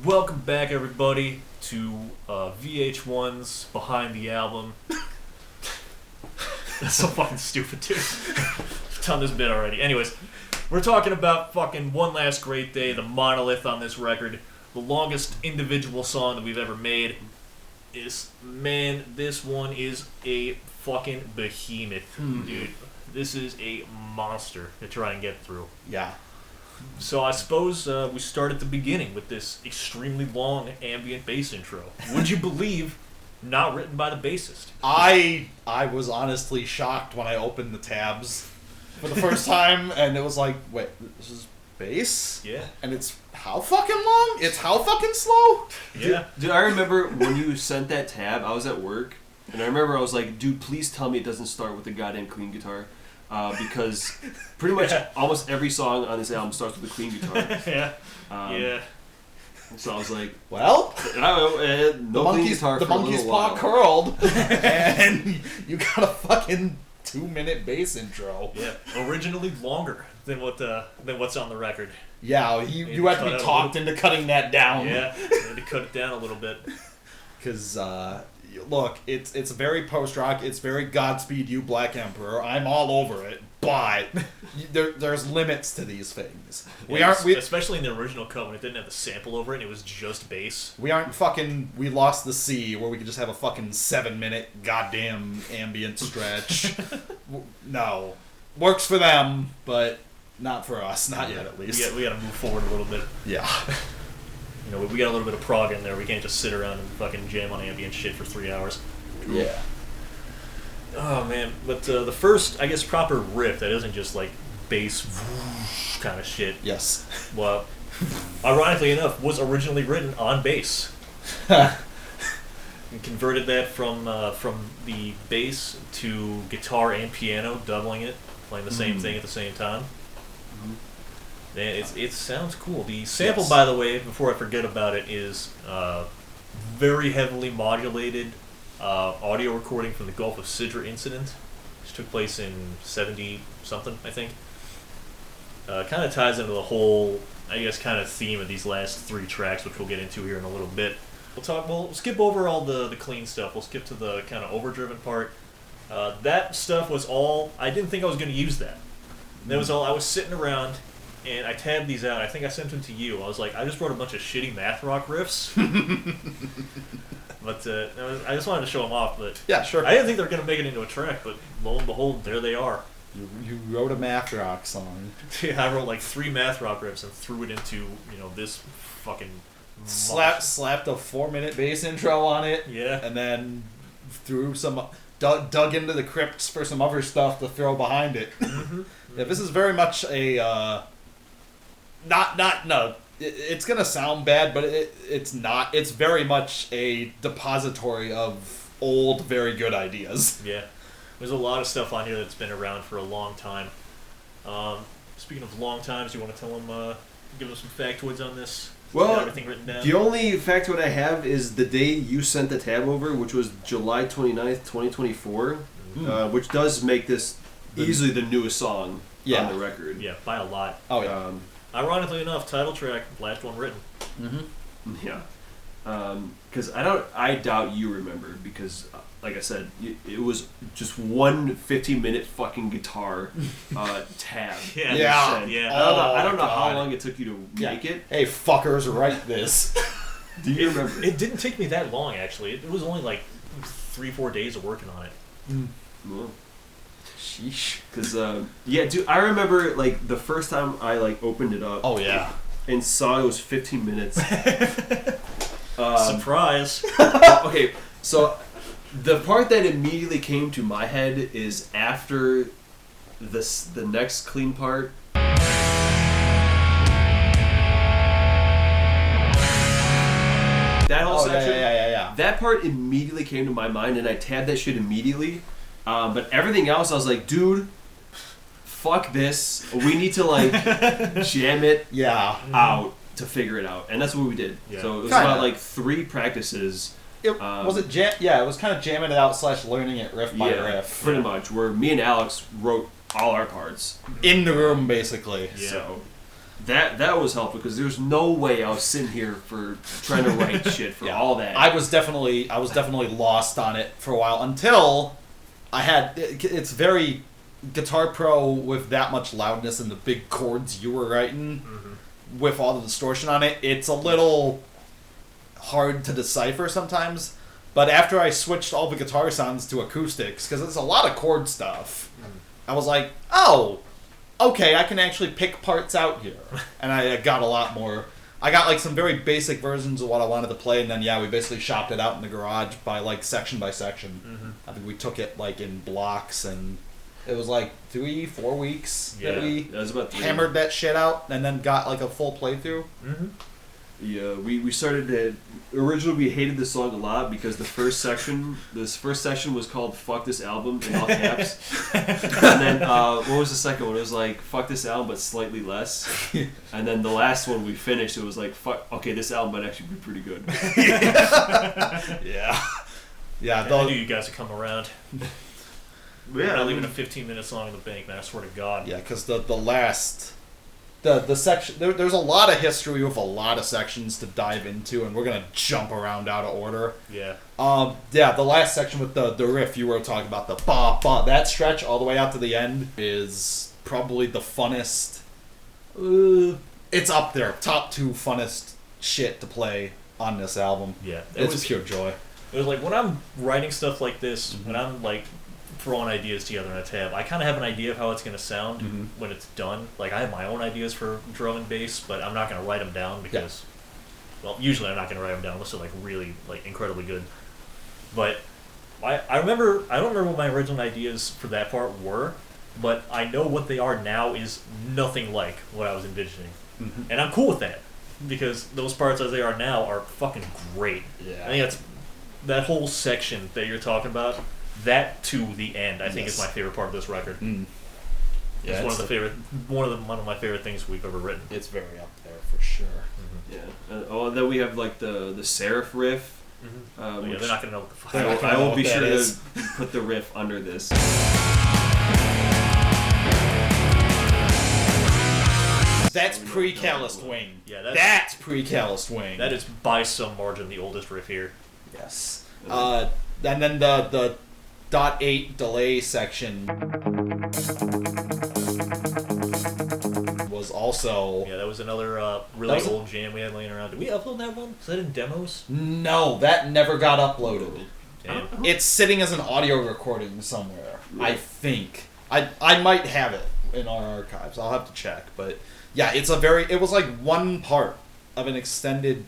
Welcome back, everybody, to VH1's Behind the Album. That's so fucking stupid, dude. I've done this bit already. Anyways, we're talking about fucking One Last Great Day, the monolith on this record, the longest individual song that we've ever made. This one is a fucking behemoth, dude. This is a monster to try and get through. Yeah. So I suppose we start at the beginning with this extremely long ambient bass intro. Would you believe not written by the bassist? I was honestly shocked when I opened the tabs for the first time, and it was like, wait, this is bass? Yeah. And it's how fucking long? It's how fucking slow? Yeah. Dude, I remember when you sent that tab, I was at work, and I remember I was like, dude, please tell me it doesn't start with a goddamn clean guitar. Because pretty much almost every song on this album starts with a clean guitar. Yeah. So I was like, Well, no clean guitar for the monkey's a little paw while. curled, and you got a fucking 2-minute bass intro. Yeah. Originally longer than what's on the record. Yeah, you had to be talked into cutting that down. Yeah. You had to cut it down a little bit. Because, look, it's very post-rock, it's very Godspeed You Black Emperor, I'm all over it, but there's limits to these things. Especially in the original cut when it didn't have the sample over it and it was just bass. We lost the sea where we could just have a fucking 7-minute goddamn ambient stretch. No. Works for them, but not for us, not yet at least. We gotta move forward a little bit. Yeah. You know, we got a little bit of prog in there. We can't just sit around and fucking jam on ambient shit for 3 hours. Yeah. Oh, man. But the first, I guess, proper riff that isn't just, like, bass kind of shit. Yes. Well, ironically enough, was originally written on bass. And converted that from the bass to guitar and piano, doubling it, playing the same thing at the same time. It sounds cool. The sample, by the way, before I forget about it, is very heavily modulated audio recording from the Gulf of Sidra incident, which took place in 70-something, I think. Kind of ties into the whole, I guess, kind of theme of these last 3 tracks, which we'll get into here in a little bit. We'll skip over all the clean stuff. We'll skip to the kind of overdriven part. That stuff was all, I didn't think I was going to use that. That was all, I was sitting around, and I tabbed these out. I think I sent them to you. I was like, I just wrote a bunch of shitty math rock riffs. But I just wanted to show them off. But Yeah, sure. I didn't think they were going to make it into a track, but lo and behold, there they are. You wrote a math rock song. Yeah, I wrote like 3 math rock riffs and threw it into, this fucking Slapped a 4-minute bass intro on it. Yeah. And then threw dug into the crypts for some other stuff to throw behind it. Yeah, this is very much a it's gonna sound bad, but it's not. It's very much a depository of old, very good ideas. Yeah, there's a lot of stuff on here that's been around for a long time. Speaking of long times, you want to tell them, give them some factoids on this? Well, everything written down? The only factoid I have is the day you sent the tab over, which was July 29th, 2024, which does make this easily the newest song on the record. Yeah, by a lot. Oh, yeah. Ironically enough, title track, last one written. Yeah. Because I doubt you remember, because, like I said, it was just one 15-minute fucking guitar tab. Yeah. I don't know how long it took you to make it. Hey, fuckers, write this. Do you remember? It didn't take me that long, actually. It was only like 3-4 days of working on it. Well, sheesh. Because, dude, I remember, like, the first time I, like, opened it up. Oh, yeah. And saw it was 15 minutes. Surprise. Okay, so the part that immediately came to my head is after the next clean part. That whole section. Yeah. That part immediately came to my mind, and I tabbed that shit immediately. But everything else, I was like, dude, fuck this. We need to, like, jam it out to figure it out. And that's what we did. Yeah. So it was about, like, 3 practices. It was kind of jamming it out / learning it riff by riff. Pretty much. Where me and Alex wrote all our parts. In the room, basically. Yeah. So That was helpful because there's no way I was sitting here for trying to write shit for all that. I was definitely lost on it for a while until I had. It's very Guitar Pro with that much loudness and the big chords you were writing with all the distortion on it. It's a little hard to decipher sometimes. But after I switched all the guitar sounds to acoustics, because it's a lot of chord stuff, I was like, oh, okay, I can actually pick parts out here. And I got a lot more. I got like some very basic versions of what I wanted to play, and then we basically shopped it out in the garage by like section by section. I think we took it like in blocks, and it was like 3-4 weeks that we hammered that shit out, and then got like a full playthrough. Yeah, we started to... Originally, we hated this song a lot because this first section was called "Fuck This Album" in all caps, and then what was the second one? It was like "Fuck This Album" but slightly less, and then the last one we finished. It was like "Fuck, okay, this album might actually be pretty good." Yeah. I knew you guys would come around. Yeah, not leaving a 15-minute song in the bank, man. I swear to God. Yeah, because the last. The section there's a lot of history with a lot of sections to dive into, and we're gonna jump around out of order. Yeah. The last section with the riff you were talking about, the ba ba, that stretch all the way out to the end is probably the funnest. It's up there, top 2 funnest shit to play on this album. Yeah, it's pure joy. It was like when I'm writing stuff like this, when I'm like throwing ideas together in a tab, I kind of have an idea of how it's going to sound when it's done. Like, I have my own ideas for drum and bass, but I'm not going to write them down because, well, usually I'm not going to write them down unless they're, like, really, like, incredibly good. But I don't remember what my original ideas for that part were, but I know what they are now is nothing like what I was envisioning. And I'm cool with that, because those parts as they are now are fucking great. Yeah. I think that whole section that you're talking about, that to the end, I think is my favorite part of this record. Yeah, it's one of my favorite things we've ever written. It's very up there for sure. Yeah. Then we have like the Seraph riff. They're not gonna know what the fuck. I will be sure to put the riff under this. That's pre-Callused Wing. Yeah, that's pre-Callused Wing. That is by some margin the oldest riff here. Yes. And then the .8 delay section was also... Yeah, that was another really old jam we had laying around. Did we upload that one? Is that in demos? No, that never got uploaded. Damn. It's sitting as an audio recording somewhere, I think. I might have it in our archives. I'll have to check. But yeah, it was like one part of an extended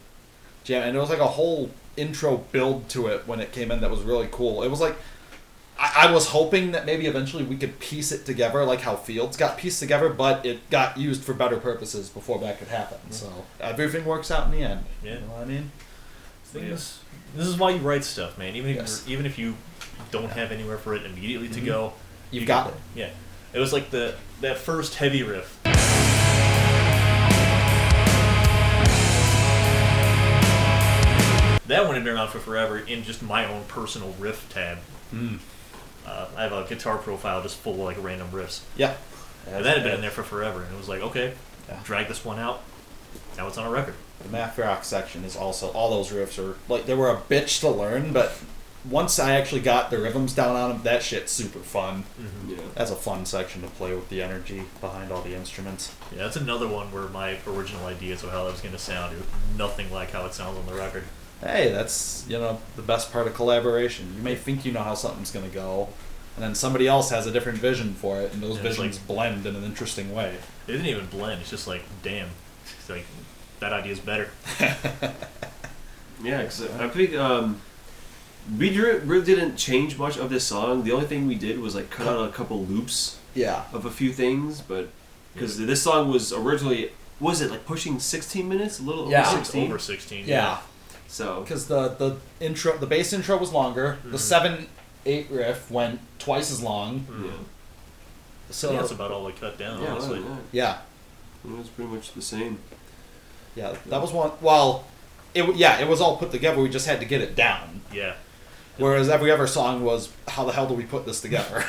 jam, and it was like a whole intro build to it when it came in that was really cool. It was like... I was hoping that maybe eventually we could piece it together like how Fields got pieced together, but it got used for better purposes before that could happen. So everything works out in the end. Yeah. You know what I mean? This is why you write stuff, man. Even if you don't have anywhere for it immediately to go, you got it. Yeah. It was like that first heavy riff. That one had been around for forever in just my own personal riff tab. I have a guitar profile just full of like random riffs. Yeah. And that had been in there for forever, and it was like, okay, drag this one out. Now it's on a record. The math rock section is also, all those riffs are like, they were a bitch to learn, but once I actually got the rhythms down on them, that shit's super fun. Yeah. That's a fun section to play with the energy behind all the instruments. Yeah, that's another one where my original ideas of how that was going to sound is nothing like how it sounds on the record. Hey, that's, the best part of collaboration. You may think you know how something's going to go, and then somebody else has a different vision for it, and those visions blend in an interesting way. It didn't even blend. It's just like, damn. It's like, that idea's better. Yeah, because I think we really didn't change much of this song. The only thing we did was like cut out a couple loops of a few things, but because this song was originally, was it like pushing 16 minutes? A little over 16? Over 16, yeah. So because the bass intro was longer, the 7/8 riff went twice as long. Yeah. So that's about all they cut down. Honestly. Yeah. It was pretty much the same. Yeah, that was one. Well, it was all put together. We just had to get it down. Yeah. Whereas every other song was, how the hell do we put this together?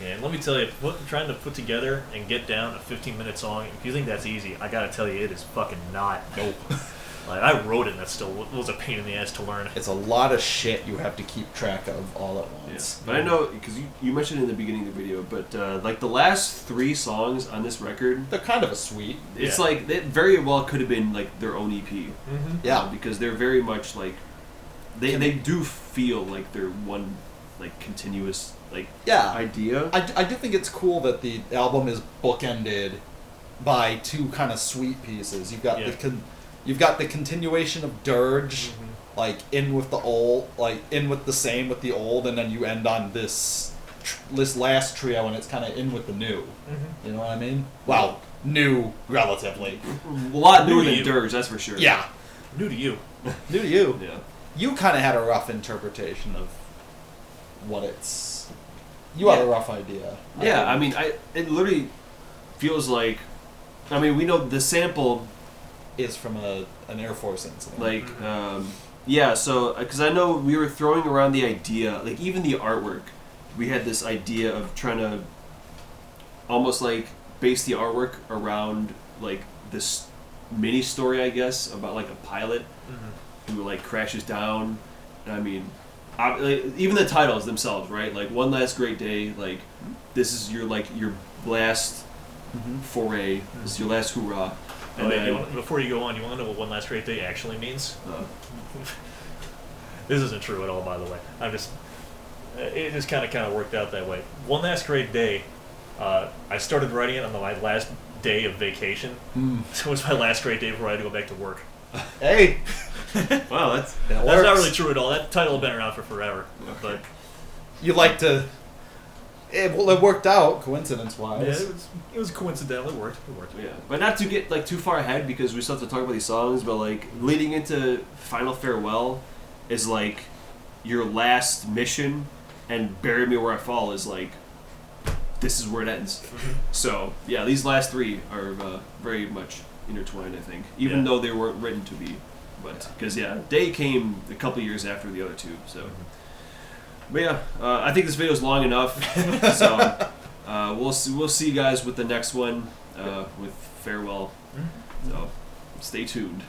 Yeah, and let me tell you, trying to put together and get down a 15-minute song, if you think that's easy, I gotta tell you, it is fucking not. Nope. Like, I wrote it and that still was a pain in the ass to learn. It's a lot of shit you have to keep track of all at once. Yeah. But I know, because you mentioned in the beginning of the video, but like the last 3 songs on this record, they're kind of a sweet. It's like, it very well could have been like their own EP. Mm-hmm. Yeah. Because they're very much like, they do feel like they're one like continuous like idea. I do think it's cool that the album is bookended by 2 kind of sweet pieces. You've got you've got the continuation of Dirge, like in with the old, like in with the same with the old, and then you end on this last trio, and it's kind of in with the new. You know what I mean? Well, new relatively. A lot newer than Dirge, that's for sure. Yeah. New to you. New to you. Yeah. You kind of had a rough interpretation of what it's. You had a rough idea. Yeah, I mean, it literally feels like, I mean, we know the sample is from an Air Force incident. Like, yeah, so, because I know we were throwing around the idea, like, even the artwork, we had this idea of trying to almost, like, base the artwork around, like, this mini story, I guess, about, like, a pilot who, like, crashes down. And, I mean, even the titles themselves, right? Like, One Last Great Day, like, this is your, like, your last foray, this is your last hoorah. And before you go on, you want to know what One Last Great Day actually means? This isn't true at all, by the way. It just kind of worked out that way. One Last Great Day, I started writing it on my last day of vacation. So it was my last great day before I had to go back to work. Hey! Wow, that's not really true at all. That title had been around for forever. But you like to... It worked out, coincidence-wise. Yeah, it was coincidental. It worked. Yeah, but not to get like too far ahead because we still have to talk about these songs. But like leading into Final Farewell is like your last mission, and Bury Me Where I Fall is like this is where it ends. So yeah, these last 3 are very much intertwined. I think, even though they weren't written to be, but because Day came a couple years after the other 2. So. But yeah, I think this video is long enough, so we'll see you guys with the next one with Farewell. So stay tuned.